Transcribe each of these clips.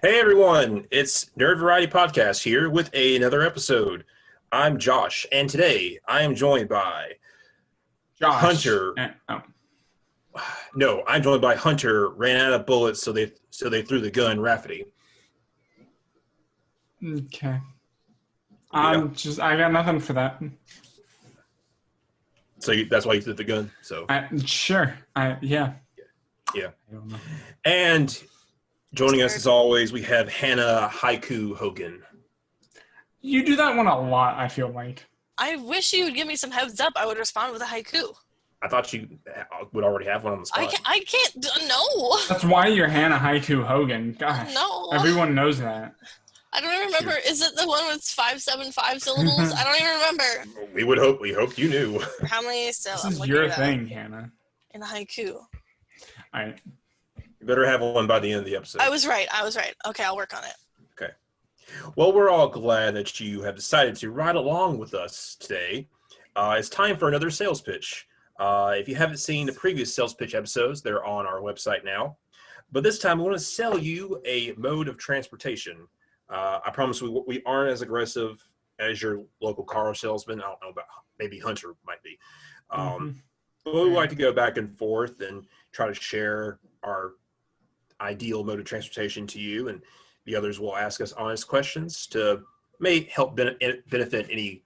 Hey everyone, it's Nerd Variety Podcast here with another episode. I'm Josh, and today I am joined by Josh. Hunter. No, I'm joined by Hunter. Ran out of bullets, so they threw the gun. Rafferty. Okay. Yeah. I got nothing for that. So that's why you threw the gun. So Sure. Yeah. yeah. I don't know. And joining us as always, we have Hannah Haiku Hogan. You do that one a lot, I feel like. I wish you would give me some heads up. I would respond with a haiku. I thought you would already have one on the spot. I can't. No. That's why you're Hannah Haiku Hogan. Gosh. No. Everyone knows that. I don't even remember. Is it the one with 575 syllables? I don't even remember. We hoped you knew. How many still? This is your thing, Hannah. In a haiku. All right. You better have one by the end of the episode. I was right. Okay, I'll work on it. Okay. Well, we're all glad that you have decided to ride along with us today. It's time for another sales pitch. If you haven't seen the previous sales pitch episodes, they're on our website now. But this time, we want to sell you a mode of transportation. I promise we aren't as aggressive as your local car salesman. I don't know about, maybe Hunter might be. But we like to go back and forth and try to share our ideal mode of transportation to you, and the others will ask us honest questions to may help benefit any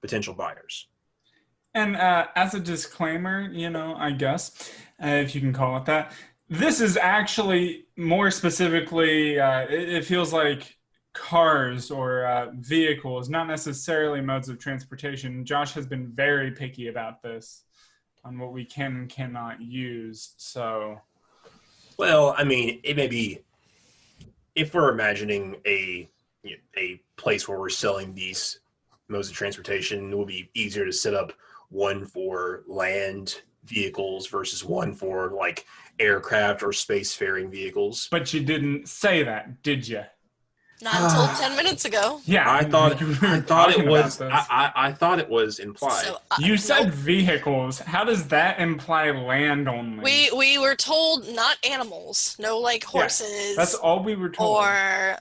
potential buyers. And as a disclaimer, I guess, if you can call it that, this is actually more specifically, it feels like cars or vehicles, not necessarily modes of transportation. Josh has been very picky about this on what we can and cannot use. So, well, I mean, it may be, if we're imagining a place where we're selling these modes of transportation, it will be easier to set up one for land vehicles versus one for like aircraft or spacefaring vehicles. But you didn't say that, did you? Not until 10 minutes ago. Yeah, I thought it was implied. So, you said vehicles. How does that imply land only? We were told not animals. No, like horses. Yeah, that's all we were told. Or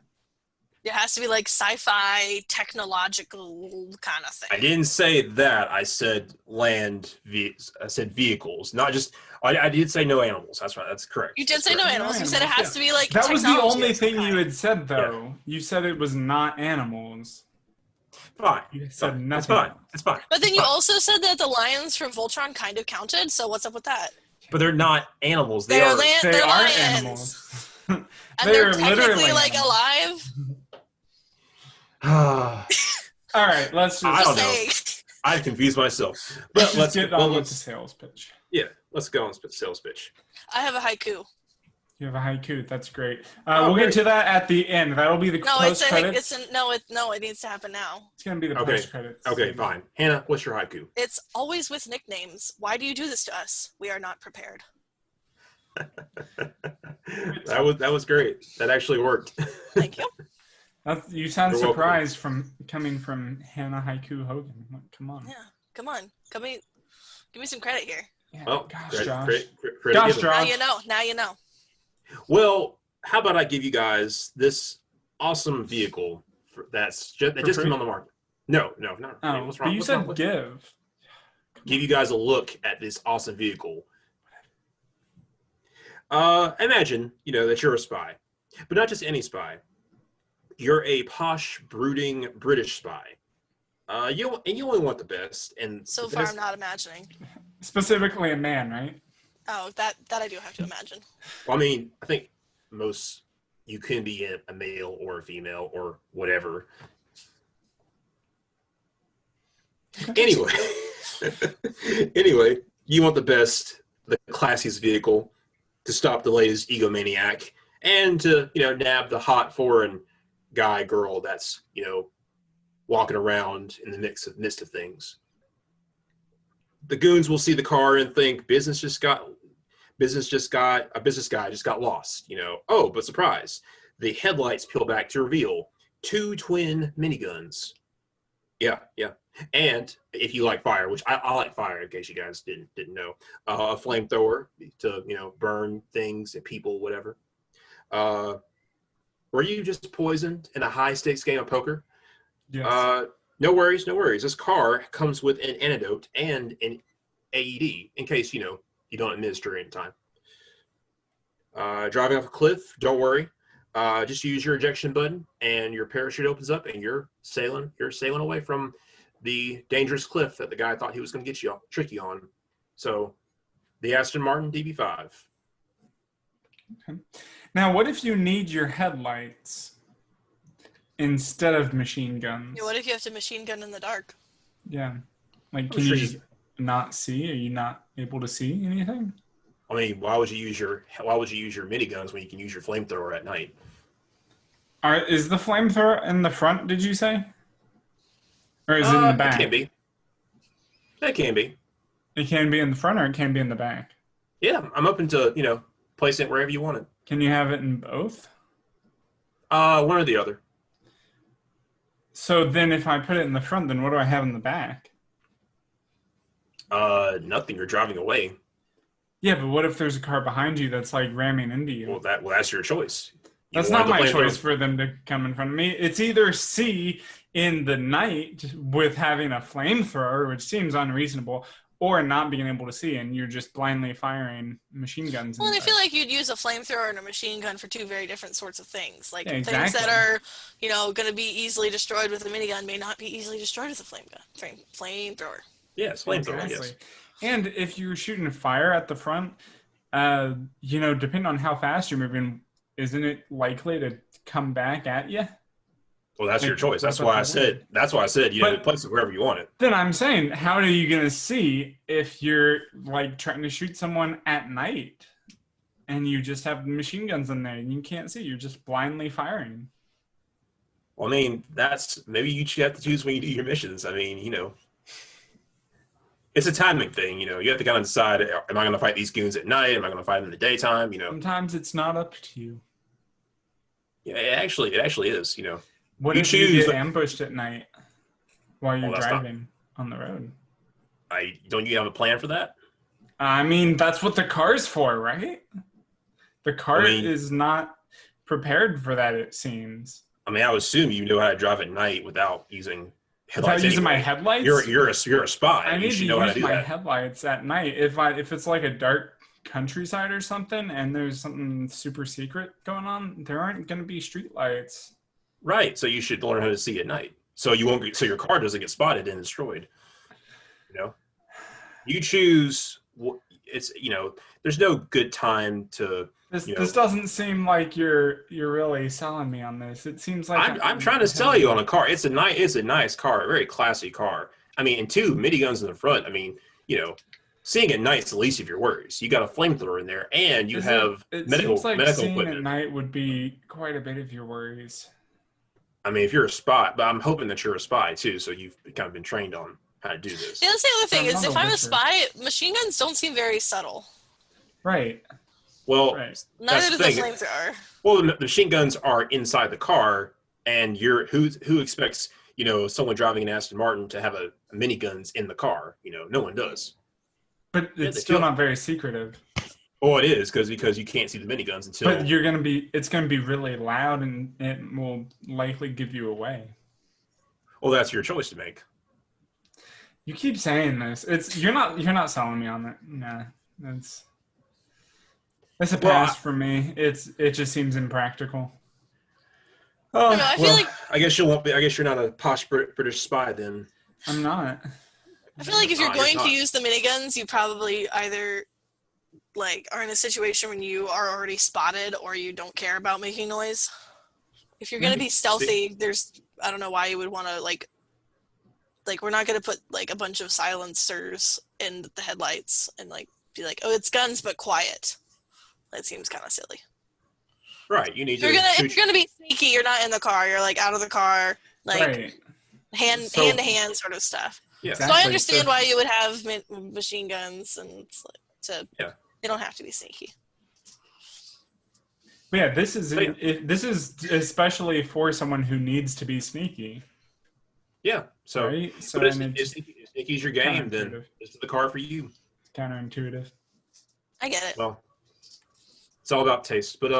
it has to be like sci-fi, technological kind of thing. I didn't say that. I said I said vehicles, not just. I did say no animals. That's right. That's correct. You did say no animals. You said it has to be like that was the only thing you kind. had said, though. Yeah. You said it was not animals. Fine. You said nothing. It's fine. It's fine. But then you also said that the lions from Voltron kind of counted. So what's up with that? But they're not animals. They're are lions. Animals. And they're technically like alive. All right, let's just. I don't know. I confused myself. But let's get on with the sales pitch. Yeah, let's go on the sales pitch. I have a haiku. You have a haiku. That's great. We'll get to that at the end. That'll be the post credits. It needs to happen now. It's gonna be the post credits. Okay, fine. Hannah, what's your haiku? It's always with nicknames. Why do you do this to us? We are not prepared. That was great. That actually worked. Thank you. You sound You're surprised welcome. Coming from Hannah Haiku Hogan. Come on. Yeah, come on. Give me some credit here. Yeah. Well, gosh, Josh. Josh. Now you know. Well, how about I give you guys this awesome vehicle that just came on the market? No. Oh, what's wrong? But you said give. Give you guys a look at this awesome vehicle. Imagine, that you're a spy, but not just any spy. You're a posh, brooding British spy. You only want the best. And so far, I'm not imagining. Specifically a man, right? Oh, that I do have to imagine. Well, I mean, I think you can be a male or a female or whatever. Anyway, you want the best, the classiest vehicle to stop the latest egomaniac and to, nab the hot foreign guy, girl that's, walking around in the midst of things. The goons will see the car and think a business guy just got lost, Oh, but surprise. The headlights peel back to reveal 2 twin miniguns. Yeah. And if you like fire, which I like fire in case you guys didn't know, a flamethrower to, burn things and people, whatever. Were you just poisoned in a high-stakes game of poker? Yes. No worries, no worries. This car comes with an antidote and an AED in case, you don't administer it in time. Driving off a cliff, don't worry. Just use your ejection button and your parachute opens up and you're sailing away from the dangerous cliff that the guy thought he was going to get you trick you on. So the Aston Martin DB5. Okay. Now, what if you need your headlights instead of machine guns? Yeah, what if you have to machine gun in the dark? Yeah. Like, can you just not see? Are you not able to see anything? I mean, why would you use your miniguns when you can use your flamethrower at night? All right, is the flamethrower in the front, did you say? Or is it in the back? It can be. It can be. It can be in the front or it can be in the back? Yeah, I'm open to, placing it wherever you want it. Can you have it in both? One or the other. So then if I put it in the front, then what do I have in the back? Nothing. You're driving away. Yeah, but what if there's a car behind you that's like ramming into you? Well, that's your choice. That's not my choice for them to come in front of me. It's either C, in the night with having a flamethrower, which seems unreasonable, or not being able to see and you're just blindly firing machine guns. Well, and I feel like you'd use a flamethrower and a machine gun for two very different sorts of things. Like Yeah, things that are, going to be easily destroyed with a minigun may not be easily destroyed with a flamethrower. Yes, flamethrower. Exactly. Yes. And if you're shooting a fire at the front, depending on how fast you're moving, isn't it likely to come back at you? Well, that's your choice. That's why I said place it wherever you want it. Then I'm saying, how are you going to see if you're like trying to shoot someone at night and you just have machine guns in there and you can't see? You're just blindly firing. Well, I mean, maybe you have to choose when you do your missions. I mean, it's a timing thing. You have to kind of decide, am I going to fight these goons at night? Am I going to fight them in the daytime? Sometimes it's not up to you. Yeah, it actually is. What if you get ambushed at night while you're driving on the road? Don't you have a plan for that? I mean, that's what the car's for, right? The car is not prepared for that, it seems. I mean, I would assume you know how to drive at night without using headlights. Without using my headlights? You're a spy. I need to use my that. headlights at night. If it's like a dark countryside or something and there's something super secret going on, there aren't going to be street lights. Right. So you should learn how to see at night. So your car doesn't get spotted and destroyed. You choose. It's there's no good time to. This doesn't seem like you're really selling me on this. It seems like I'm trying to sell you on a car. It's a nice car, a very classy car. I mean, and two miniguns in the front. I mean, seeing at night's the least of your worries. You got a flamethrower in there, and you have medical seeing equipment. At night would be quite a bit of your worries. I mean, if you're a spy, but I'm hoping that you're a spy too, so you've kind of been trained on how to do this. Yeah, that's the other thing is if I'm a spy, machine guns don't seem very subtle. Right. Well, neither does the flamethrower. Well, the machine guns are inside the car, and who expects someone driving an Aston Martin to have a miniguns in the car? No one does. But it's still not very secretive. Oh, it is because you can't see the miniguns until. But it's gonna be really loud, and it will likely give you away. Well, that's your choice to make. You keep saying this. You're not selling me on that. Nah, that's a pass for me. It just seems impractical. Oh, I feel like I guess you won't be. I guess you're not a posh British spy then. I'm not. I feel like if you're going to use the miniguns, you probably either are in a situation when you are already spotted or you don't care about making noise. If you're going to be stealthy, I don't know why you would want to we're not going to put a bunch of silencers in the headlights and be like, oh, it's guns but quiet. That seems kind of silly. Right. You need if you're gonna be sneaky, you're not in the car. You're out of the car, hand to hand sort of stuff. Yeah. Exactly. So I understand why you would have machine guns and they don't have to be sneaky. Yeah, this is especially for someone who needs to be sneaky. Yeah. So, right? So if sneaky's your game, then this is the car for you. It's counterintuitive. I get it. Well, it's all about taste. But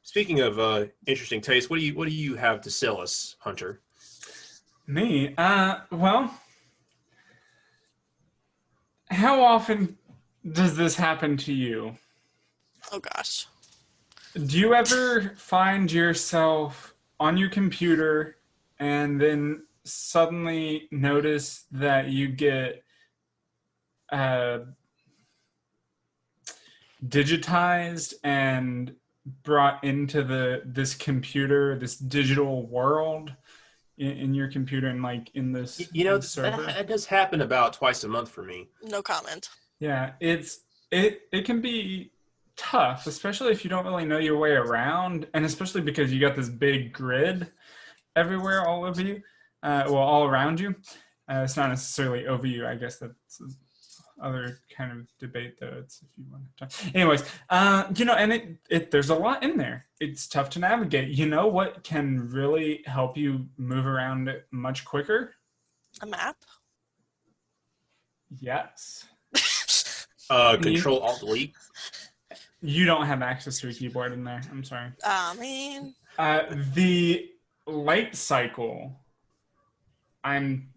Speaking of interesting taste, what do you have to sell us, Hunter? Me? Well, how often does this happen to you? Oh gosh. Do you ever find yourself on your computer and then suddenly notice that you get uh, digitized and brought into this computer, this digital world in your computer and like in this server? That does happen about twice a month for me. No comment. Yeah, it can be tough, especially if you don't really know your way around, and especially because you got this big grid everywhere, all over you, all around you. It's not necessarily over you. I guess that's other kind of debate, though. It's if you want to talk. Anyways, and there's a lot in there. It's tough to navigate. You know what can really help you move around it much quicker? A map? Yes. Control Alt Delete. You don't have access to a keyboard in there. I'm sorry. Oh man. The light cycle. I'm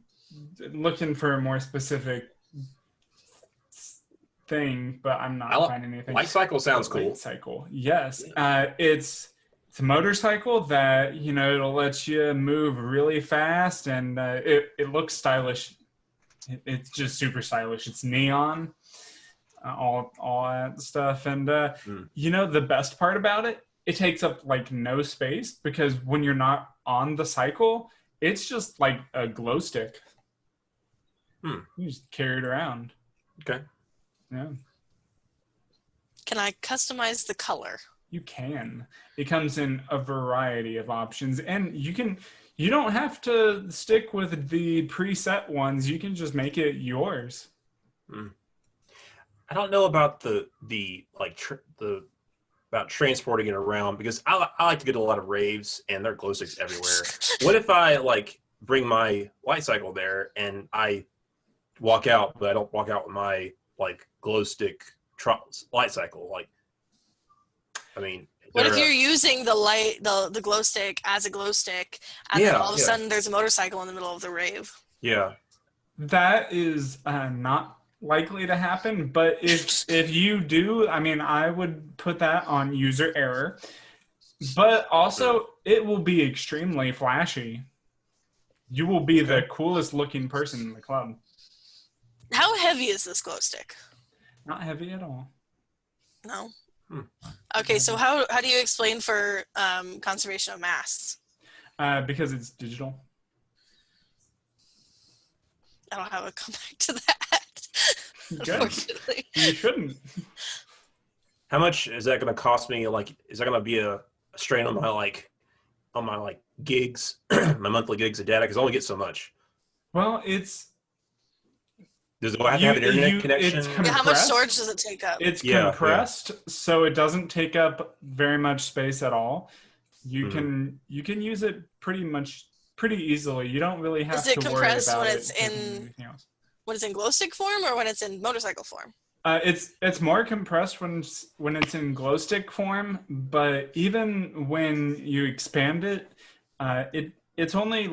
looking for a more specific thing, but I'm not finding anything. Light cycle sounds cool. Light cycle, yes. It's a motorcycle that it'll let you move really fast, and it looks stylish. It's just super stylish. It's neon, all that stuff, and the best part about it, it takes up like no space because when you're not on the cycle, it's just like a glow stick. You just carry it around. Okay. Yeah. Can I customize the color? You can. It comes in a variety of options, and you don't have to stick with the preset ones. You can just make it yours. I don't know about about transporting it around because I like to get a lot of raves and there are glow sticks everywhere. What if I bring my light cycle there and I walk out, but I don't walk out with my glow stick light cycle? What if you're using the glow stick as a glow stick, and then all of a sudden there's a motorcycle in the middle of the rave? Yeah. That is not likely to happen, but if you do, I would put that on user error. But also, it will be extremely flashy. You will be the coolest looking person in the club. How heavy is this glow stick? Not heavy at all. No. Okay, so how do you explain for conservation of mass? Because it's digital. I don't have a comeback to that. Unfortunately. You shouldn't. How much is that going to cost me? Is that going to be a strain on my gigs, my monthly gigs of data? Because I only get so much. Well, do I have to have an internet connection? How much storage does it take up? It's compressed, so it doesn't take up very much space at all. You can use it pretty easily. You don't really have to worry about it. Is it compressed when it's in glow stick form or when it's in motorcycle form? It's more compressed when it's in glow stick form, but even when you expand it, it's only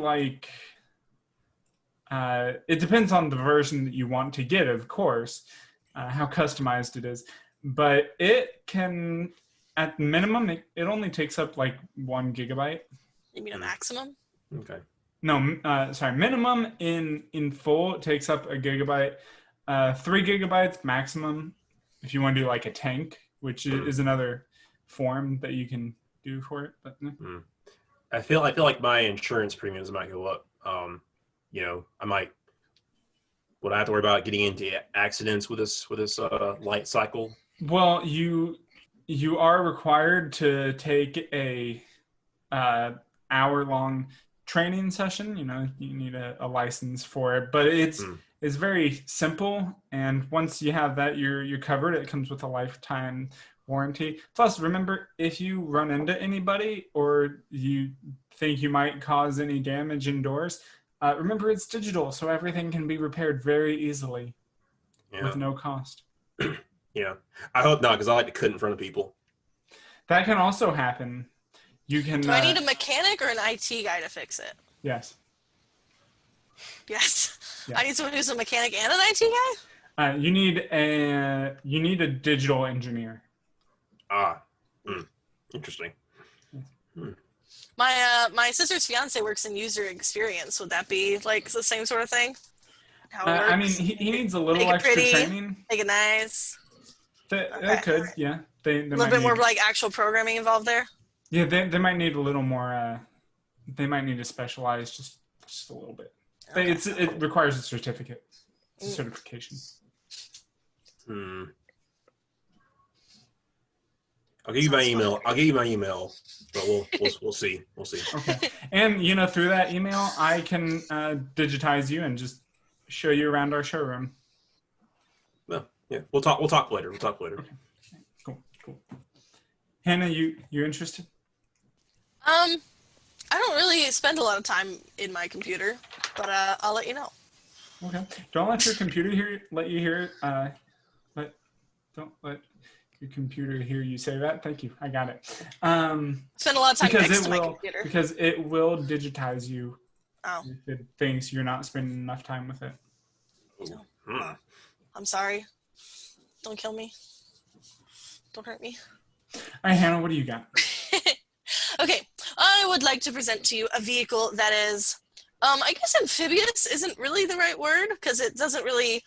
it depends on the version that you want to get, of course, how customized it is. But it can, at minimum, it only takes up 1 gigabyte. You mean a maximum? Okay. No, sorry. Minimum in full, it takes up 1 gigabyte. 3 gigabytes maximum if you want to do a tank, which is another form that you can do for it. But I feel like my insurance premiums might go up. Would I have to worry about getting into accidents with this light cycle? Well, you are required to take a hour-long training session. You need a license for it, but it's very simple, and once you have that, you're covered. It comes with a lifetime warranty. Plus, remember, if you run into anybody or you think you might cause any damage indoors, remember it's digital, so everything can be repaired very easily with no cost. Yeah, I hope not, because I like to cut in front of people. That can also happen. You can. Do I need a mechanic or an IT guy to fix it? Yes. Yes. Yeah. I need someone who's a mechanic and an IT guy? You need a digital engineer. Interesting. My sister's fiance works in user experience. Would that be like the same sort of thing? How it works? I mean, he needs a little Make it extra pretty, training. make it nice. That could, yeah. They A little might bit need, more like actual programming involved there. Yeah, they might need a little more. They might need to specialize just a little bit. Okay. It requires a certificate. It's a certification. I'll give you my email. But we'll see. We'll see. Okay. And through that email, I can digitize you and just show you around our showroom. Well, yeah. We'll talk later. Okay. Cool. Hannah, you interested? I don't really spend a lot of time in my computer, but I'll let you know. Okay. Don't let your computer let you hear. Don't let your computer hear you say that. Thank you. I got it. Spend a lot of time next to my computer. Because it will digitize you. Oh. If it thinks you're not spending enough time with it. I'm sorry. Don't kill me. Don't hurt me. All right, Hannah, what do you got? Okay, I would like to present to you a vehicle that is, I guess amphibious isn't really the right word because it doesn't really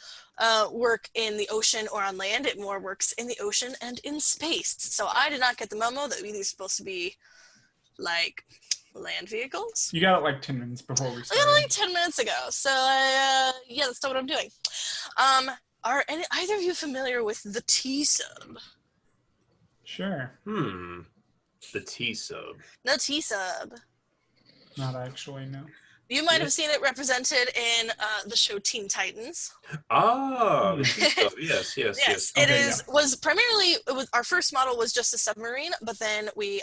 work in the ocean or on land. It more works in the ocean and in space. So I did not get the memo that these are supposed to be like land vehicles. You got it like 10 minutes before we started. I got it like 10 minutes ago. So yeah, that's not what I'm doing. Are either of you familiar with the T-sub? Sure. The T-sub. The T-sub. Not actually, no. You might have seen it represented in the show Teen Titans. Ah, the T-sub. Yes. Yes, Okay, was primarily, our first model was just a submarine, but then we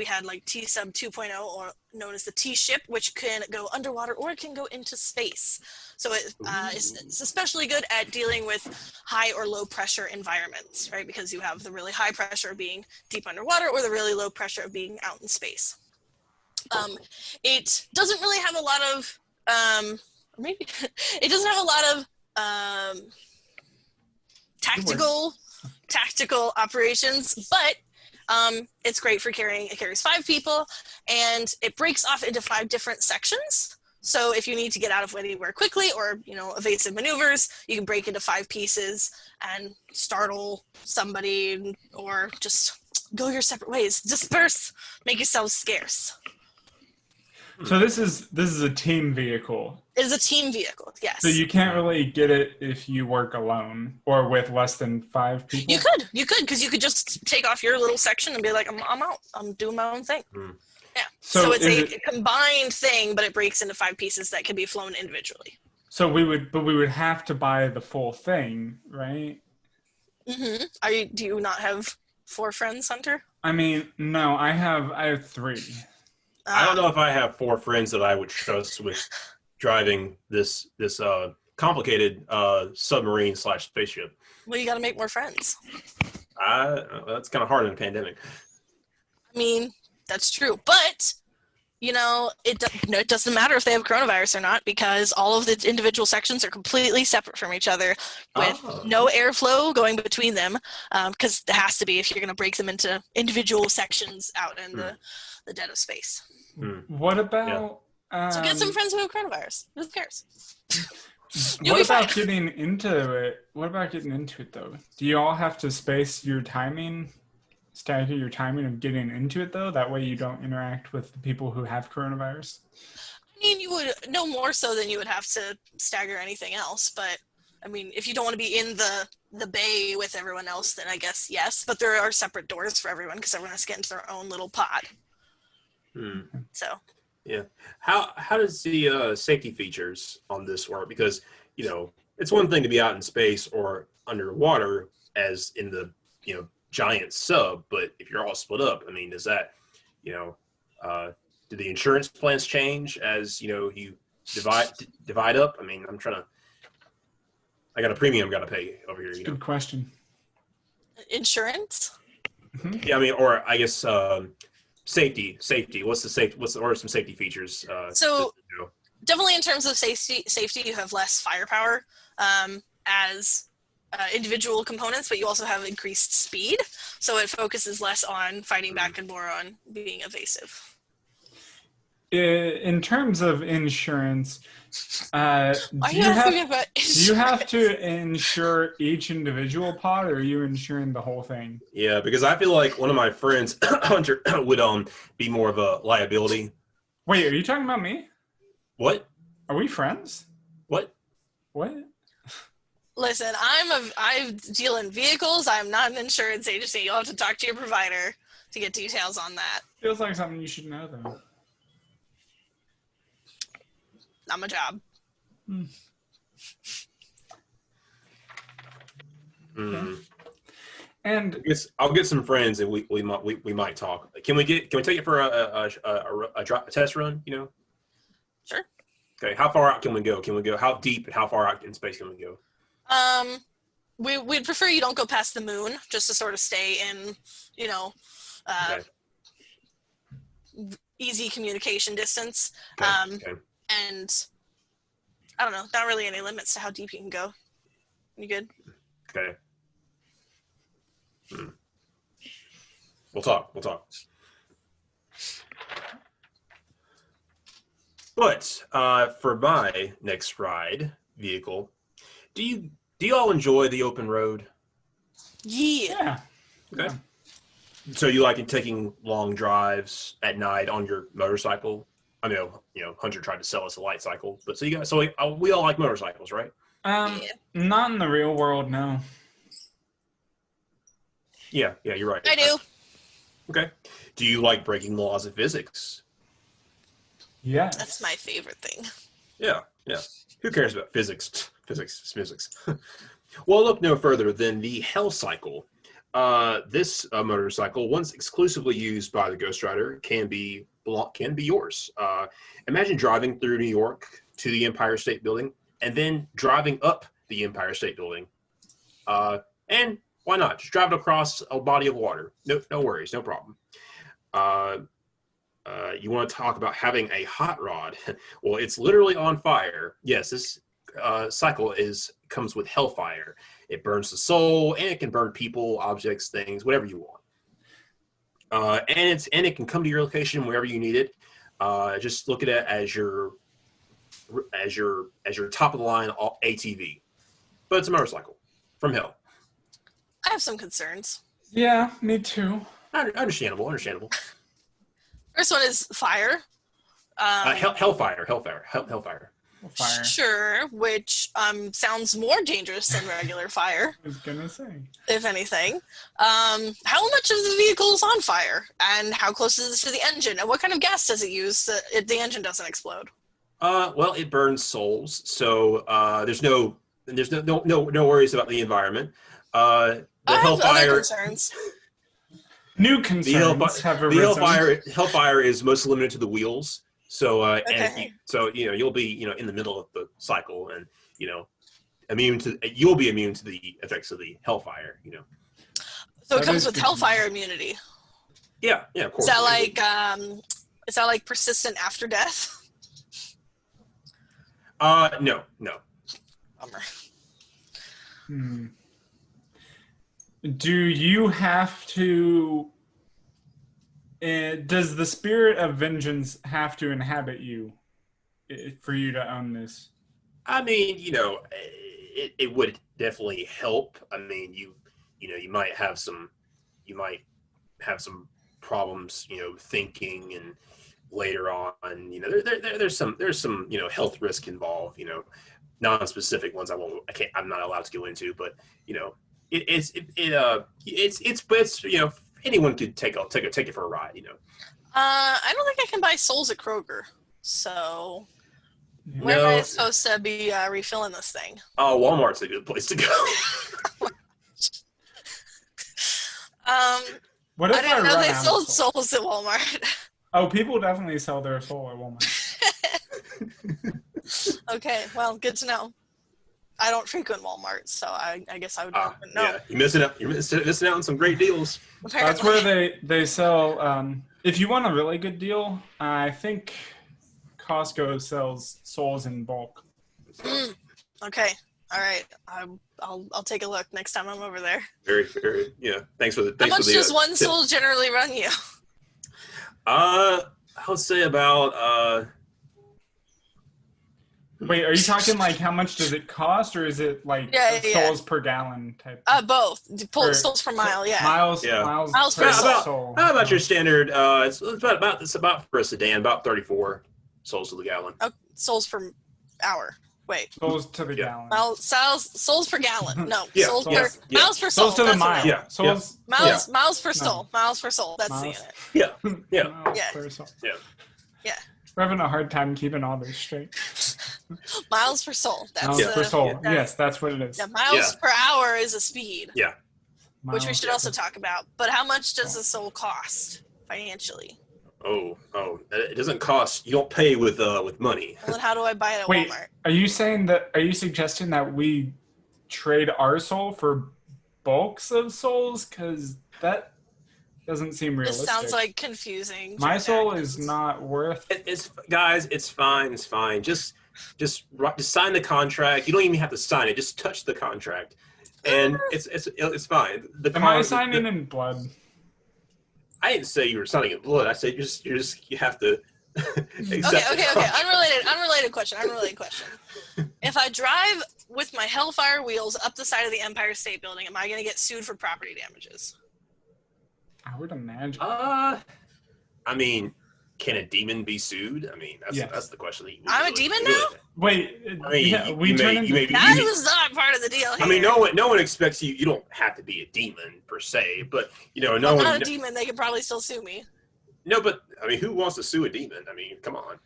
had like T-sub 2.0, or known as the T-ship, which can go underwater or it can go into space. So it's especially good at dealing with high or low pressure environments, right? Because you have the really high pressure of being deep underwater or the really low pressure of being out in space. It doesn't really have a lot of, maybe it doesn't have a lot of tactical operations, but it's great for carrying. It carries 5 people, and it breaks off into 5 different sections. So if you need to get out of anywhere quickly, or evasive maneuvers, you can break into 5 pieces and startle somebody, or just go your separate ways. Disperse, make yourselves scarce. So this is a team vehicle. It is a team vehicle, yes. So you can't really get it if you work alone or with less than 5 people? You could, because you could just take off your little section and be like, I'm out. I'm doing my own thing. Yeah. So it's a combined thing, but it breaks into 5 pieces that can be flown individually. So we would have to buy the full thing, right? Mm-hmm. Do you not have 4 friends, Hunter? I mean, no, I have 3. I don't know if I have 4 friends that I would trust with driving this complicated submarine / spaceship. Well, you got to make more friends. That's kind of hard in a pandemic. I mean, that's true, but it doesn't matter if they have coronavirus or not, because all of the individual sections are completely separate from each other, with no airflow going between them, because there has to be if you're going to break them into individual sections out in the dead of space. What about? So get some friends who have coronavirus. Who cares? What about getting into it? What about getting into it though? Do you all have to stagger your timing of getting into it though? That way you don't interact with the people who have coronavirus. I mean, you would no more so than you would have to stagger anything else. But I mean, if you don't want to be in the bay with everyone else, then I guess yes. But there are separate doors for everyone because everyone has to get into their own little pod. So. Yeah. How does the safety features on this work? Because, it's one thing to be out in space or underwater as in the, giant sub, but if you're all split up, I mean, does that, do the insurance plans change as, you divide up? I mean, I got a premium got to pay over here. Good question. Insurance? Yeah, I mean, or I guess safety. What are some safety features? So definitely in terms of safety, you have less firepower as individual components, but you also have increased speed. So it focuses less on fighting back and more on being evasive. In terms of insurance, Why are you asking me about insurance? Do you have to insure each individual pod, or are you insuring the whole thing? Yeah, because I feel like one of my friends, Hunter, would be more of a liability. Wait, are you talking about me? What? Are we friends? What? What? Listen, I deal in vehicles. I'm not an insurance agency. You'll have to talk to your provider to get details on that. Feels like something you should know, though. Not my job. And I'll get some friends and we might talk. Can we take it for a test run? You know. Sure. Okay. How far out can we go? How deep and how far out in space can we go? We'd prefer you don't go past the moon, just to sort of stay in, Okay. easy communication distance. Okay. And I don't know, not really any limits to how deep you can go. You good? Okay. We'll talk. But for my next ride vehicle, do you all enjoy the open road? Yeah. Okay. Yeah. So you like taking long drives at night on your motorcycle? I know, Hunter tried to sell us a light cycle, but we all like motorcycles, right? Not in the real world, no. Yeah, you're right. I do. Okay. Do you like breaking the laws of physics? Yeah. That's my favorite thing. Yeah. Who cares about physics? Physics. Well, look no further than the Hell Cycle. This motorcycle, once exclusively used by the Ghost Rider, can be yours. Imagine driving through New York to the Empire State Building and then driving up the Empire State Building. And why not? Just drive it across a body of water. No worries, no problem. You want to talk about having a hot rod? Well, it's literally on fire. Yes, this cycle comes with hellfire. It burns the soul, and it can burn people, objects, things, whatever you want. And it can come to your location wherever you need it. Just look at it as your top of the line ATV, but it's a motorcycle from hell. I have some concerns. Yeah, me too. Understandable. First one is fire. Hellfire. Fire. Sure, which sounds more dangerous than regular fire. I was gonna say. If anything. How much of the vehicle is on fire? And how close is it to the engine? And what kind of gas does it use so the engine doesn't explode? Well, it burns souls, so there's no worries about the environment. The I have hellfire. other concerns. New concerns have arisen. Hellfire is most limited to the wheels. So Okay. You'll be in the middle of the cycle, and you'll be immune to the effects of the hellfire. So it comes with hellfire immunity. Yeah, of course. Is that like persistent after death? No. Bummer. Do you have to? Does the spirit of vengeance have to inhabit you for you to own this? I mean, it would definitely help. I mean, you might have some problems, thinking, and later on, there's some health risk involved, non-specific ones I'm not allowed to go into, but it's anyone could take it for a ride, I don't think I can buy souls at Kroger. So where am I supposed to be refilling this thing? Oh, Walmart's a good place to go. What if I didn't know run they out of sold soul? souls at Walmart. Oh, people definitely sell their soul at Walmart. Okay, well, good to know. I don't frequent Walmart, so I guess I would know. Yeah, you're missing out. You're missing out on some great deals. Apparently. That's where they sell. If you want a really good deal, I think Costco sells souls in bulk. Okay. All right. I'll take a look next time I'm over there. Very, very. Yeah. Thanks for the. How much does one tip. soul generally run you? I would say about. Wait, are you talking like how much does it cost, or is it like souls per gallon type? Both. Souls per mile. Yeah. Miles. Yeah. Miles per soul. How about your standard? It's about for a sedan, about 34 souls to the gallon. Oh, souls per hour. Wait. Souls to the gallon. Souls per gallon. No. Yeah. Souls Yeah. per miles per soul. Souls to the mile. Yeah. Souls. Miles per soul. Miles per soul. That's the unit. Yeah. Yeah. Miles Yeah. per soul. Yeah. Yeah. We're having a hard time keeping all this straight. Miles per soul. That's Miles per soul. Yes, that's what it is. Yeah, miles per hour is a speed. Yeah. Which we should also talk about. But how much does a soul cost financially? Oh, it doesn't cost. You don't pay with money. Well, then how do I buy it at Wait, Walmart? are you suggesting that we trade our soul for bulks of souls? Because that doesn't seem realistic. This sounds like confusing. My soul is not worth. It's guys. It's fine. It's fine. Just sign the contract. You don't even have to sign it. Just touch the contract, and it's fine. Am I signing in blood? I didn't say you were signing in blood. I said you have to. Okay. Unrelated question. If I drive with my Hellfire wheels up the side of the Empire State Building, am I going to get sued for property damages? I would imagine. I mean, can a demon be sued? I mean, that's the question. I'm a demon now? Wait, I mean, that was not part of the deal here. I mean, no one expects you. You don't have to be a demon per se, but no I'm one. not a demon. They could probably still sue me. No, but I mean, who wants to sue a demon? I mean, come on.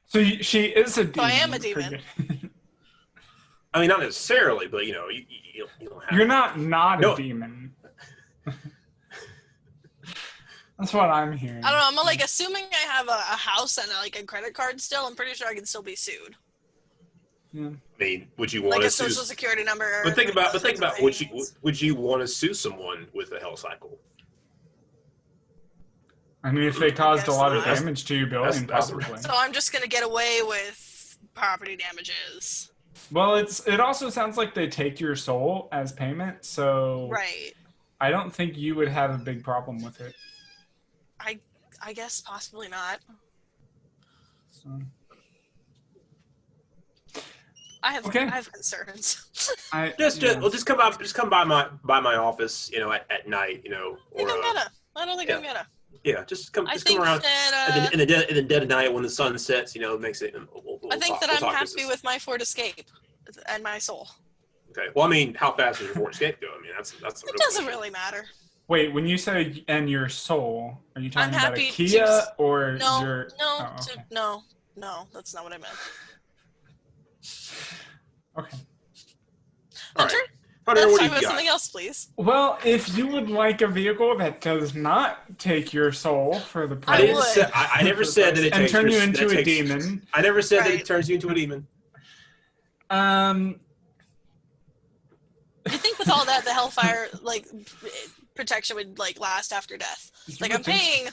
So she is a demon. So I am a demon. I mean, not necessarily, but you don't have. You're not a demon. That's what I'm hearing. I don't know. I'm like assuming I have a house and a credit card still. I'm pretty sure I can still be sued. Yeah. I mean, would you want a to sue? social security number? But think about would you want to sue someone with a hell cycle? I mean, if they caused a lot of damage to your building, possibly. So I'm just gonna get away with property damages. Well, it also sounds like they take your soul as payment, so right. I don't think you would have a big problem with it. I guess possibly not. So. I have concerns. Just come by my office, at night, or I don't think I'm gonna. Yeah, just come around in the dead of night when the sun sets. It makes it. I think I'm happy with my Ford Escape and my soul. Okay. Well, I mean, how fast does your Ford Escape go? I mean, that's. It doesn't really matter. Wait, when you say "and your soul," are you talking about a Kia or your? No, that's not what I meant. Okay. Hunter, Hunter, let's what do talk you about got? something else, please. Well, if you would like a vehicle that does not take your soul for the price, I never said that it and takes turn you into a demon. I never said that it turns you into a demon. You think with all that, the Hellfire protection would last after death? I'm paying.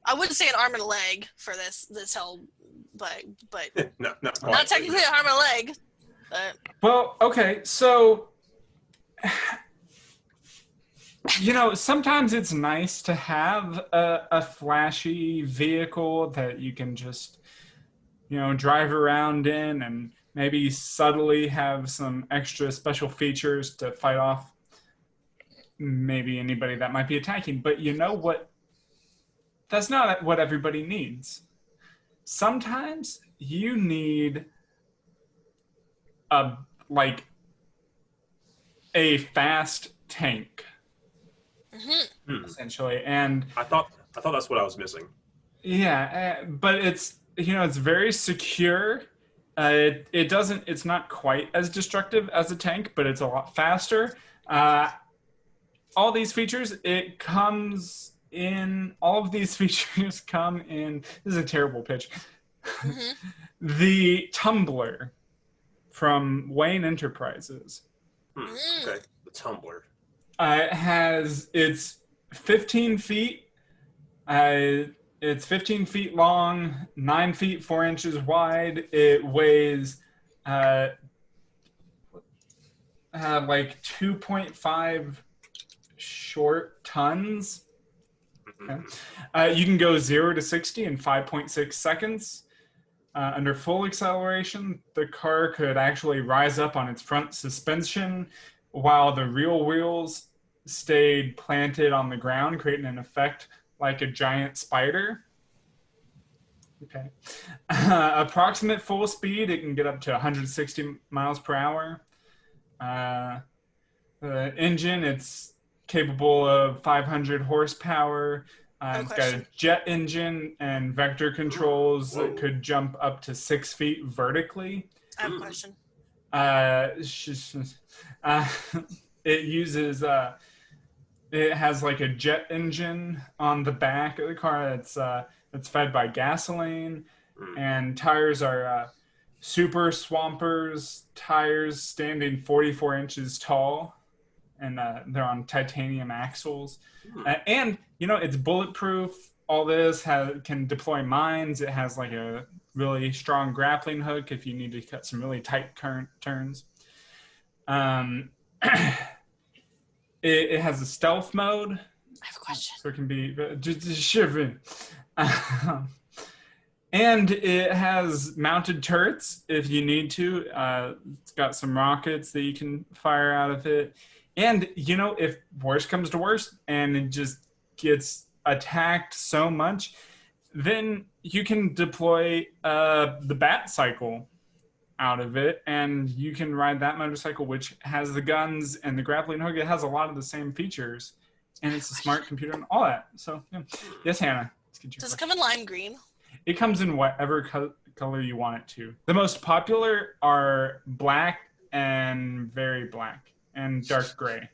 I wouldn't say an arm and a leg for this hell, but no, not technically an arm and a leg. But. Well, okay, so sometimes it's nice to have a flashy vehicle that you can just drive around in and maybe subtly have some extra special features to fight off maybe anybody that might be attacking. But you know what? That's not what everybody needs. Sometimes you need a fast tank, essentially. And I thought that's what I was missing. Yeah, but it's very secure. It's not quite as destructive as a tank, but it's a lot faster. All these features, all of these features come in, this is a terrible pitch. The tumbler from Wayne Enterprises. Okay, the tumbler. It's 15 feet. It's 15 feet long, 9 feet 4 inches wide. It weighs like 2.5 short tons. Okay. You can go 0 to 60 in 5.6 seconds. Under full acceleration, the car could actually rise up on its front suspension while the rear wheels stayed planted on the ground, creating an effect like a giant spider. Okay. Approximate full speed, it can get up to 160 miles per hour. The engine, it's capable of 500 horsepower. It's got a jet engine and vector controls that could jump up to 6 feet vertically. I have a question. It uses it has like a jet engine on the back of the car that's fed by gasoline, and tires are super swampers tires, standing 44 inches tall, and they're on titanium axles. And it's bulletproof. All this can deploy mines. It has like a really strong grappling hook if you need to cut some really tight current turns. It has a stealth mode. I have a question. So it can be just shivering. And it has mounted turrets if you need to. It's got some rockets that you can fire out of it. And, if worst comes to worst and it just gets attacked so much, then you can deploy the bat cycle out of it, and you can ride that motorcycle, which has the guns and the grappling hook. It has a lot of the same features, and it's a smart computer and all that. So, yeah. Yes, Hannah. Does it come in lime green? It comes in whatever color you want it to. The most popular are black and very black and dark gray.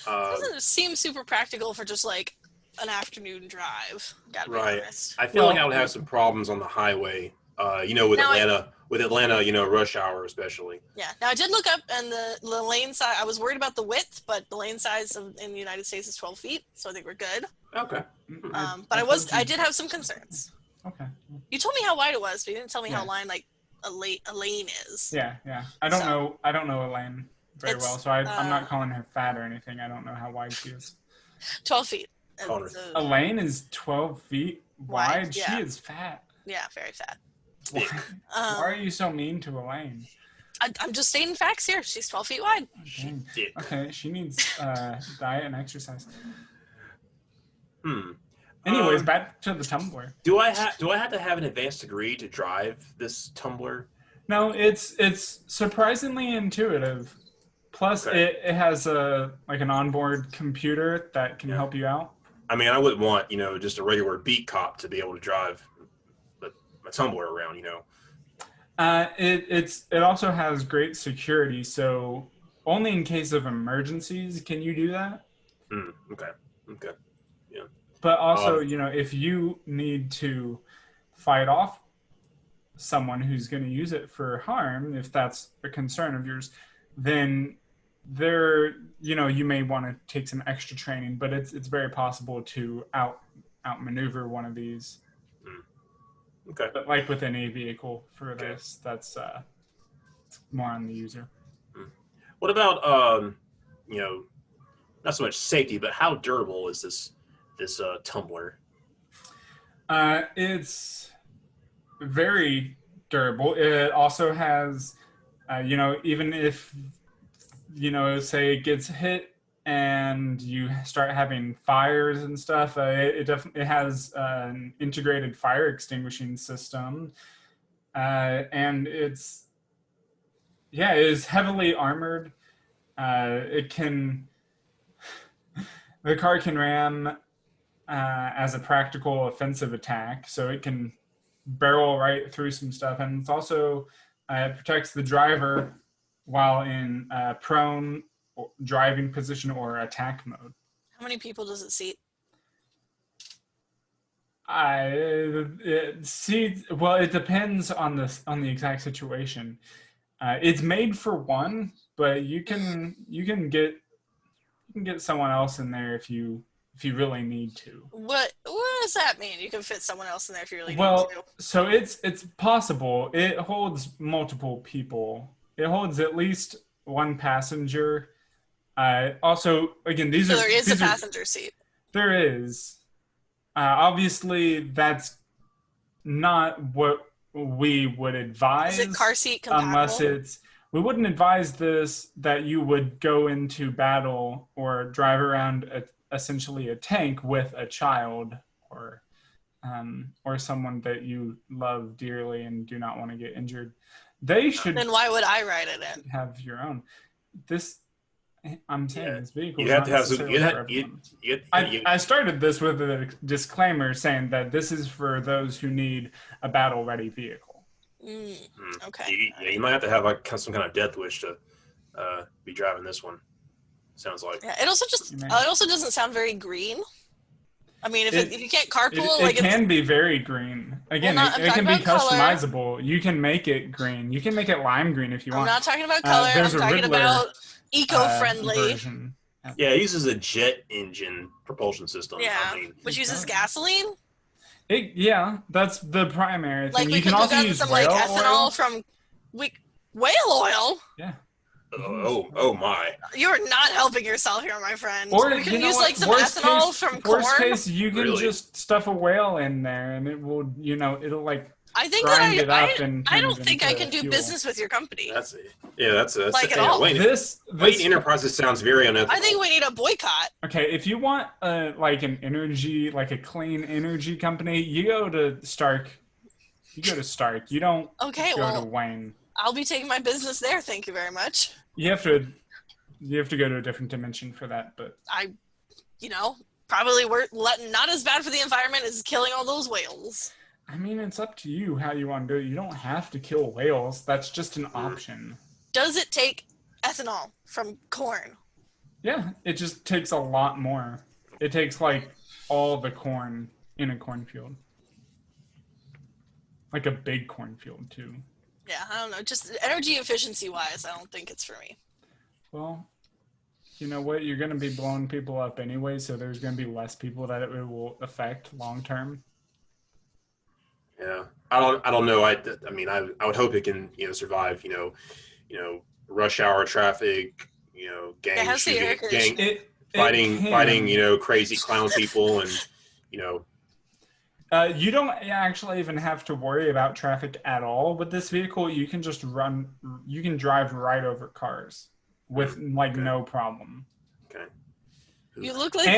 Doesn't seem super practical for just like an afternoon drive. Gotta be honest. I feel like I would have some problems on the highway. With Atlanta, rush hour especially. Yeah. Now I did look up, and the lane size. I was worried about the width, but the lane size in the United States is 12 feet, so I think we're good. Okay. But I did have some concerns. Okay. You told me how wide it was, but you didn't tell me how wide a lane is. Yeah. I don't know Elaine very well, so I'm not calling her fat or anything. I don't know how wide she is. 12 feet. Elaine is 12 feet wide. Yeah. She is fat. Yeah, very fat. Why are you so mean to Elaine? I'm just stating facts here. She's 12 feet wide. Okay, she needs diet and exercise. Anyways, back to the tumbler. Do I have to have an advanced degree to drive this tumbler? No, it's surprisingly intuitive. Plus, it has an onboard computer that can help you out. I mean, I wouldn't want just a regular beat cop to be able to drive my tumbler around. It also has great security, so only in case of emergencies can you do that. Okay. Yeah. But also, if you need to fight off someone who's going to use it for harm, if that's a concern of yours, then you may want to take some extra training, but it's very possible to outmaneuver one of these. Okay. But like with any vehicle for this, that's more on the user. What about not so much safety, but how durable is this tumbler? It's very durable. It also has, even if say it gets hit and you start having fires and stuff, it has an integrated fire extinguishing system, and it is heavily armored. The car can ram as a practical offensive attack, so it can barrel right through some stuff, and it's also it protects the driver while in prone driving position or attack mode. How many people does it seat? It depends on the exact situation. It's made for one, but you can get someone else in there if you really need to. What does that mean? You can fit someone else in there if you really need Well, to. so it's possible. It holds multiple people. It holds at least one passenger. Also, again, So there is a passenger seat. There is. Obviously, that's not what we would advise. Is it car seat compatible? Unless we wouldn't advise this that you would go into battle or drive around essentially a tank with a child or someone that you love dearly and do not want to get injured. They should. Then why would I ride it in? Have your own. I'm saying this vehicle. You have to have some. I started this with a disclaimer saying that this is for those who need a battle-ready vehicle. Okay. You might have to have some kind of death wish to be driving this one. Sounds like. Yeah, it also doesn't sound very green. I mean, if you can't carpool, it can be very green. Again, it can be customizable. Color. You can make it green. You can make it lime green if you want. I'm not talking about color. I'm talking about eco-friendly. Yeah, it uses a jet engine propulsion system. Yeah, which uses gasoline. That's the primary thing. You can also use some ethanol from whale oil. Yeah. Oh my! You're not helping yourself here, my friend. Or we can use some ethanol from corn. Worst case, you can just stuff a whale in there, and it will, it'll like. I think I don't think I can do business with your company. That's at all. Wayne Enterprises sounds very unethical. I think we need a boycott. Okay, if you want a clean energy company, you go to Stark. You don't go to Wayne. I'll be taking my business there. Thank you very much. You have to go to a different dimension for that, but probably not as bad for the environment as killing all those whales. I mean, it's up to you how you want to do it. You don't have to kill whales. That's just an option. Does it take ethanol from corn? Yeah, it just takes a lot more. It takes like all the corn in a cornfield. Like a big cornfield too. Yeah, I don't know. Just energy efficiency wise, I don't think it's for me. Well, you know what? You're going to be blowing people up anyway, so there's going to be less people that it will affect long term. Yeah, I don't know. I mean, I would hope it can survive. Rush hour traffic. Gang shooting, fighting. Crazy clown people and. You don't actually even have to worry about traffic at all with this vehicle. You can just you can drive right over cars with no problem. Okay. You look like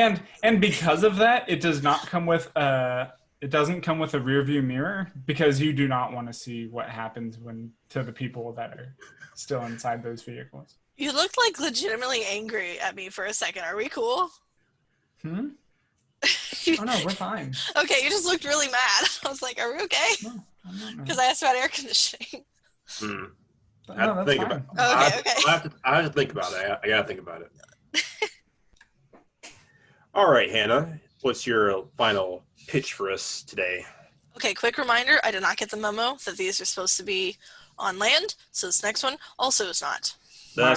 and because of that, it doesn't come with a rear view mirror because you do not want to see what happens to the people that are still inside those vehicles. You looked like legitimately angry at me for a second. Are we cool? Oh no, we're fine. Okay, you just looked really mad. I was like, are we okay? No, I'm not mad. Because I asked about air conditioning. I have to think about it. Okay. I have to think about it. I gotta think about it. All right, Hannah, what's your final pitch for us today? Okay, quick reminder, I did not get the memo that these are supposed to be on land, so this next one also is not. My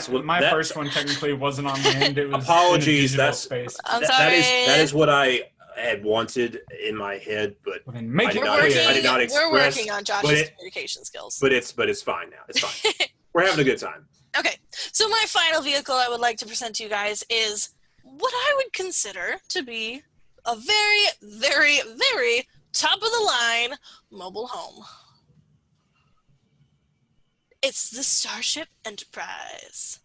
first one technically wasn't on land. It was apologies. That's space. I'm sorry. That is what I had wanted in my head, but I did not express. We're working on Josh's communication skills. But it's fine now. It's fine. We're having a good time. Okay, so my final vehicle I would like to present to you guys is what I would consider to be a very, very, very top of the line mobile home. It's the Starship Enterprise.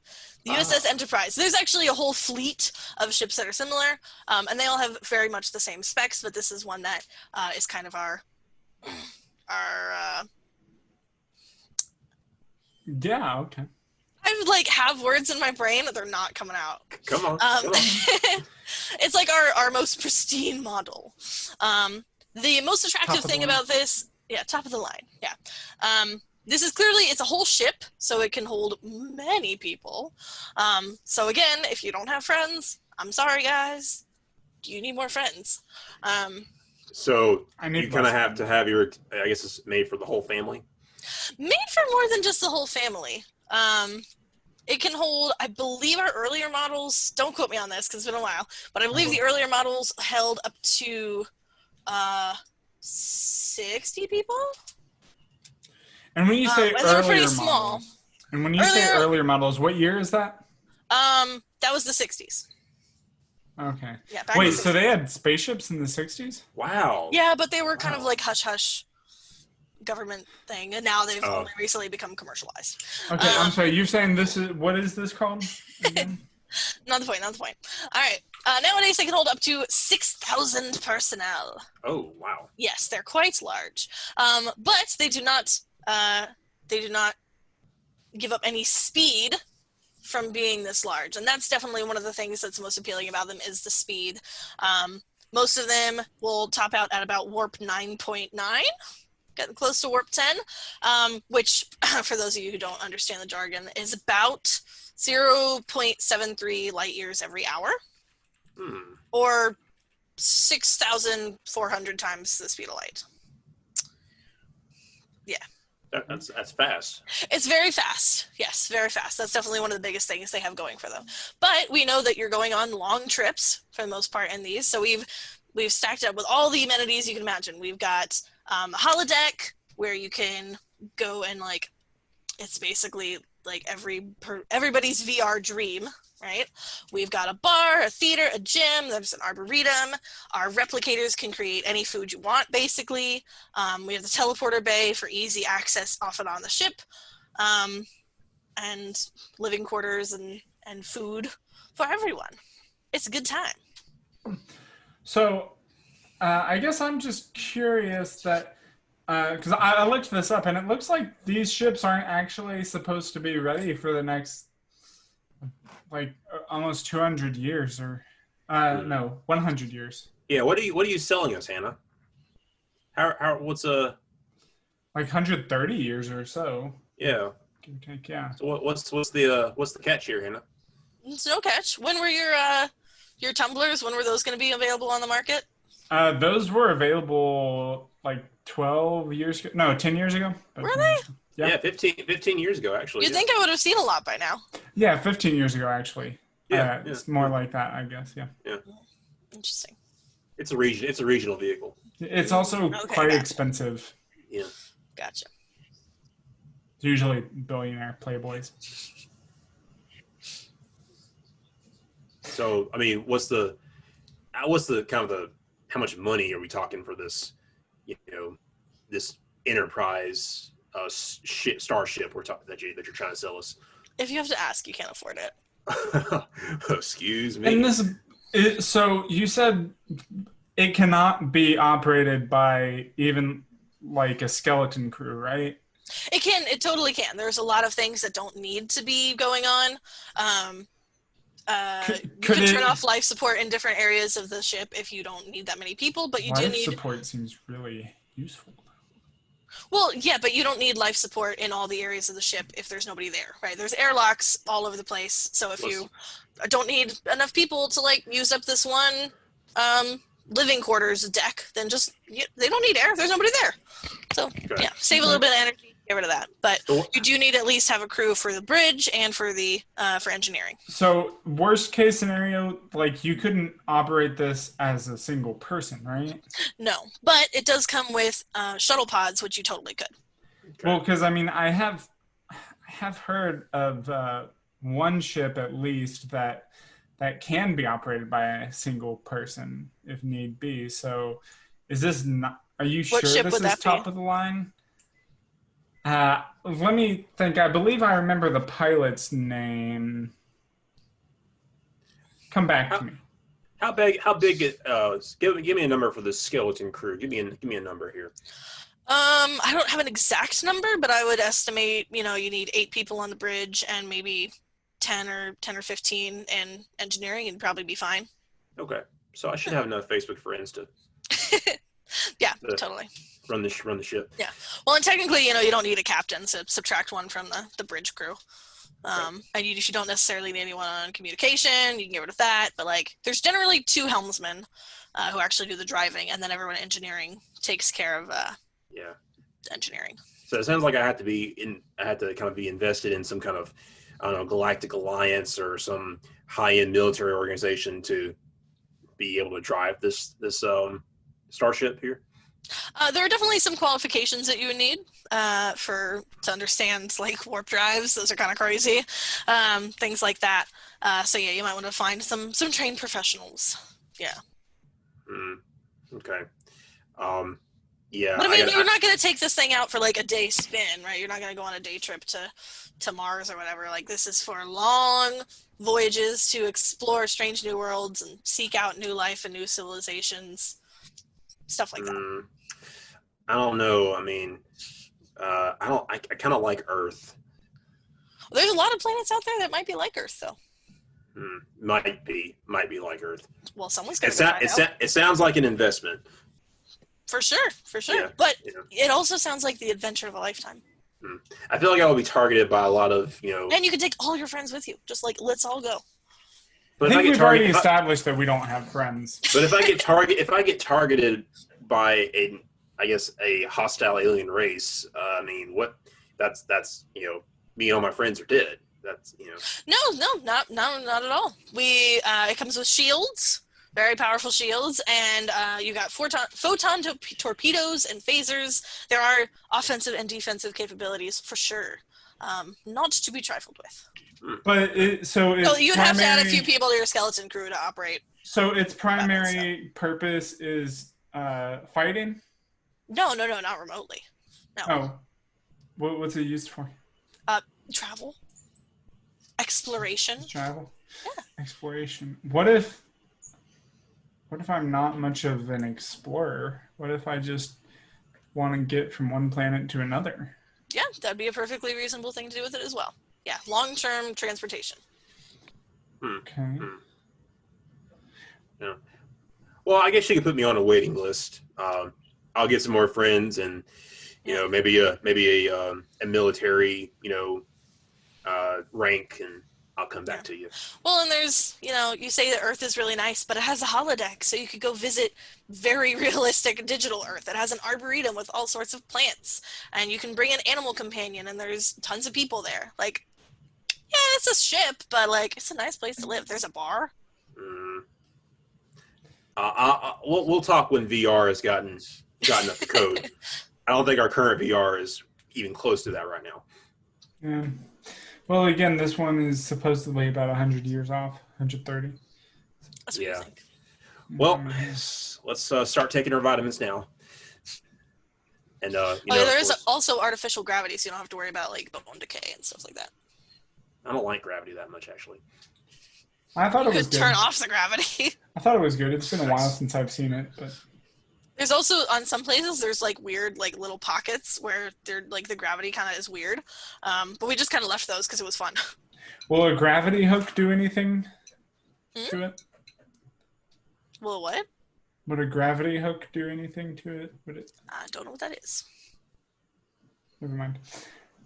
The USS Enterprise. There's actually a whole fleet of ships that are similar, and they all have very much the same specs, but this is one that is kind of our yeah, okay. I have words in my brain that they're not coming out. Come on. It's like our most pristine model. The most attractive thing about this, top of the line. Yeah. This is it's a whole ship, so it can hold many people. So again, if you don't have friends, I'm sorry, guys. You need more friends. So I need you kind of less have to have your, I guess it's made for the whole family. Made for more than just the whole family. It can hold, I believe our earlier models, don't quote me on this because it's been a while, but I believe the earlier models held up to 60 people. And when you say and they were pretty earlier small. models, and when you say earlier models, what year is that? That was the 60s. Okay. Yeah. Back Wait, in the 60s. so they had spaceships in the 60s? Wow. Yeah, but they were kind of like hush-hush government thing, and now they've only recently become commercialized. Okay, I'm sorry. You're saying this is, what is this called again? Not the point. All right. Nowadays, they can hold up to 6,000 personnel. Oh, wow. Yes, they're quite large, but they do not give up any speed from being this large, and that's definitely one of the things that's most appealing about them is the speed. Most of them will top out at about warp 9.9, getting close to warp 10, which, for those of you who don't understand the jargon, is about 0.73 light years every hour, or 6,400 times the speed of light. Yeah. That's fast. It's very fast. Yes, very fast. That's definitely one of the biggest things they have going for them. But we know that you're going on long trips for the most part in these. So we've stacked up with all the amenities you can imagine. We've got a holodeck where you can go and like, it's basically like everybody's VR dream, right? We've got a bar, a theater, a gym, there's an arboretum. Our replicators can create any food you want, basically. We have the teleporter bay for easy access off and on the ship, and living quarters and food for everyone. It's a good time. So, I guess I'm just curious that, because I looked this up, and it looks like these ships aren't actually supposed to be ready for the next, like, almost 200 years, or, no, 100 years. Yeah, what are you selling us, Hannah? What's like 130 years or so. Yeah. Give or take, yeah. So what's the catch here, Hannah? It's no catch. When were your tumblers? When were those going to be available on the market? Those were available like 12 years ago. No, 10 years ago. Were they? Yeah, 15 years ago, actually. You'd think I would have seen a lot by now. Yeah, 15 years ago, actually. Yeah, it's more like that, I guess. Yeah. Yeah. Interesting. It's a regional vehicle. It's also quite expensive. Yeah. Gotcha. It's usually billionaire playboys. So, I mean, what's the kind of the how much money are we talking for this? This Enterprise starship that you're trying to sell us. If you have to ask, you can't afford it. Excuse me. And so you said it cannot be operated by even like a skeleton crew, right? It can. It totally can. There's a lot of things that don't need to be going on. You can turn off life support in different areas of the ship if you don't need that many people, but you do need... Life support seems really useful. Well, yeah, but you don't need life support in all the areas of the ship if there's nobody there, right? There's airlocks all over the place, so if you don't need enough people to, like, use up this one living quarters deck, then just... they don't need air. There's nobody there. So, yeah, save a little bit of energy. Get rid of that, but you do need to at least have a crew for the bridge and for the for engineering. So worst case scenario, like you couldn't operate this as a single person, right? No, but it does come with shuttle pods, which you totally could. Okay. Well, because I mean, I have heard of one ship at least that can be operated by a single person if need be. So, is this not? Are you sure this is top of the line? Let me think. I believe I remember the pilot's name. Come back to me. How big? Give me a number for the skeleton crew. Give me a number here. I don't have an exact number, but I would estimate. You need 8 people on the bridge and maybe 10 or 15 in engineering, and probably be fine. Okay, so I should have enough Facebook friends to. Yeah, totally. Run the ship. Yeah. Well, and technically, you don't need a captain, so subtract one from the bridge crew. And you don't necessarily need anyone on communication. You can get rid of that. But like, there's generally 2 helmsmen who actually do the driving, and then everyone in engineering takes care of the engineering. So it sounds like I had to kind of be invested in some kind of, I don't know, galactic alliance or some high-end military organization to be able to drive this starship here. There are definitely some qualifications that you would need to understand like warp drives. Those are kind of crazy, things like that. So yeah, you might want to find some trained professionals. Yeah. Okay. But I mean, you're not going to take this thing out for like a day spin, right? You're not going to go on a day trip to Mars or whatever. Like, this is for long voyages to explore strange new worlds and seek out new life and new civilizations, stuff like that. I don't know. I mean, I kind of like Earth. There's a lot of planets out there that might be like Earth, though. Might be like Earth. Well, someone's going to find out. It sounds like an investment. For sure. Yeah. But it also sounds like the adventure of a lifetime. I feel like I will be targeted by a lot of, And you can take all your friends with you. Just like, let's all go. But I think we've already established that we don't have friends. But if I get targeted by a hostile alien race, I mean, that's me and all my friends are dead. That's No, not at all. It comes with shields. Very powerful shields, and you got photon torpedoes and phasers. There are offensive and defensive capabilities for sure, not to be trifled with. But you'd have to add a few people to your skeleton crew to operate. So its primary purpose is fighting? No, not remotely. No. Oh, what's it used for? Travel, exploration. Travel. Yeah. Exploration. What if I'm not much of an explorer? What if I just want to get from one planet to another? Yeah, that'd be a perfectly reasonable thing to do with it as well. Yeah, long-term transportation. Okay. Yeah. Well, I guess you could put me on a waiting list. I'll get some more friends, and maybe a military rank, and I'll come back to you. Well, and there's, you say that Earth is really nice, but it has a holodeck, so you could go visit very realistic digital Earth. It has an arboretum with all sorts of plants, and you can bring an animal companion, and there's tons of people there. Like, yeah, it's a ship, but like, it's a nice place to live. There's a bar. We'll talk when VR has gotten up to code. I don't think our current VR is even close to that right now. Yeah. Well, again, this one is supposedly about 100 years off, 130. That's what you think. Well, let's start taking our vitamins now. And there is also artificial gravity, so you don't have to worry about like bone decay and stuff like that. I don't like gravity that much, actually. I thought it was good. You could turn off the gravity. I thought it was good. It's been a while since I've seen it, but there's also, on some places, there's like weird like little pockets where they're like the gravity kind of is weird. But we just kind of left those because it was fun. Will a gravity hook do anything to it? Will what? Would a gravity hook do anything to it? Would it? I don't know what that is. Never mind.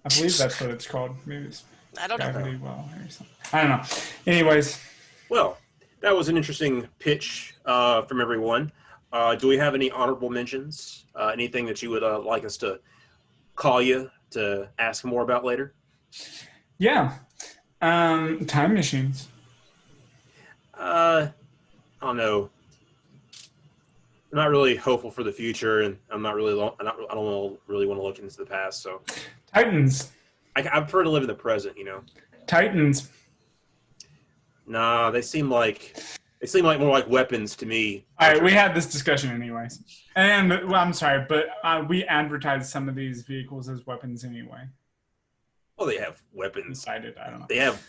I believe that's what it's called. Maybe it's gravity well or something. I don't know. Anyways. Well, that was an interesting pitch from everyone. Do we have any honorable mentions? Anything that you would like us to call you to ask more about later? Yeah. Time machines. I don't know. I'm not really hopeful for the future, and I don't really want to look into the past. So, Titans. I prefer to live in the present. Titans. Nah, they seem like more like weapons to me. All right, we had this discussion anyways. And, well, I'm sorry, but we advertised some of these vehicles as weapons anyway. Well, they have weapons. Decided, I don't know. They have.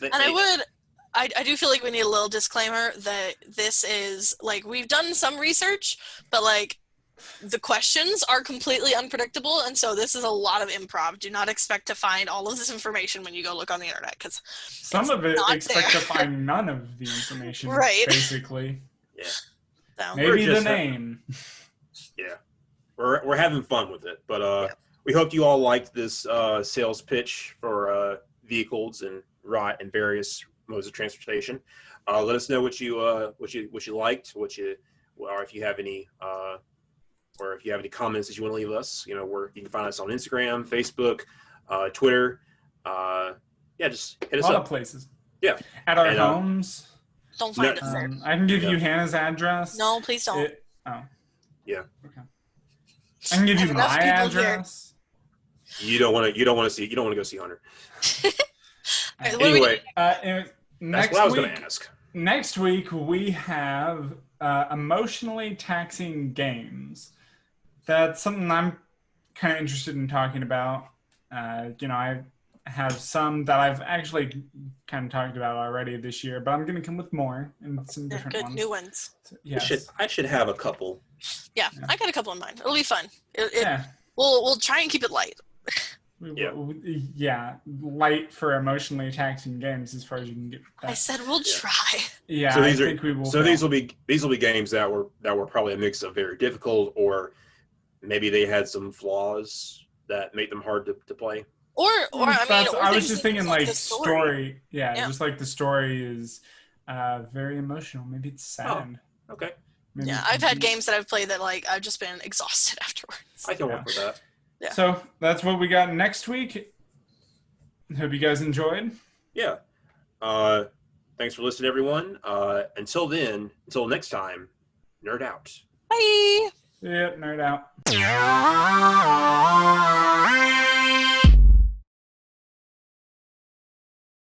I do feel like we need a little disclaimer that this is, like, we've done some research, but, like, the questions are completely unpredictable, and so this is a lot of improv. Do not expect to find all of this information when you go look on the internet, because some of it expect to find none of the information, right? Basically, yeah. So, maybe the name. Yeah, we're having fun with it, but we hope you all liked this sales pitch for vehicles and ride in various modes of transportation. Let us know what you liked, or if you have any comments that you want to leave us. You can find us on Instagram, Facebook, Twitter. Just hit us up. A lot of places. Yeah. At our homes. Don't find us there. I can give you Hannah's address. No, please don't. Yeah. Okay. I can give you my address. You don't want to go see Hunter. Right, anyway, that's what I was going to ask. Next week we have emotionally taxing games. That's something I'm kind of interested in talking about. I have some that I've actually kind of talked about already this year, but I'm going to come with more and some different ones. New ones. So, yes. I should have a couple. Yeah, I got a couple in mind. It'll be fun. Yeah. We'll try and keep it light. Light for emotionally taxing games as far as you can get. That. I said we'll try. Yeah, so I think we will. So these will be games that were probably a mix of very difficult, or maybe they had some flaws that made them hard to play. I was just thinking like story. Yeah, just like the story is very emotional. Maybe it's sad. Oh, okay. Maybe I've had games that I've played that like I've just been exhausted afterwards. I can work with that. Yeah. So that's what we got next week. Hope you guys enjoyed. Yeah. Thanks for listening, everyone. Until next time, nerd out. Bye. Yeah, nerd out.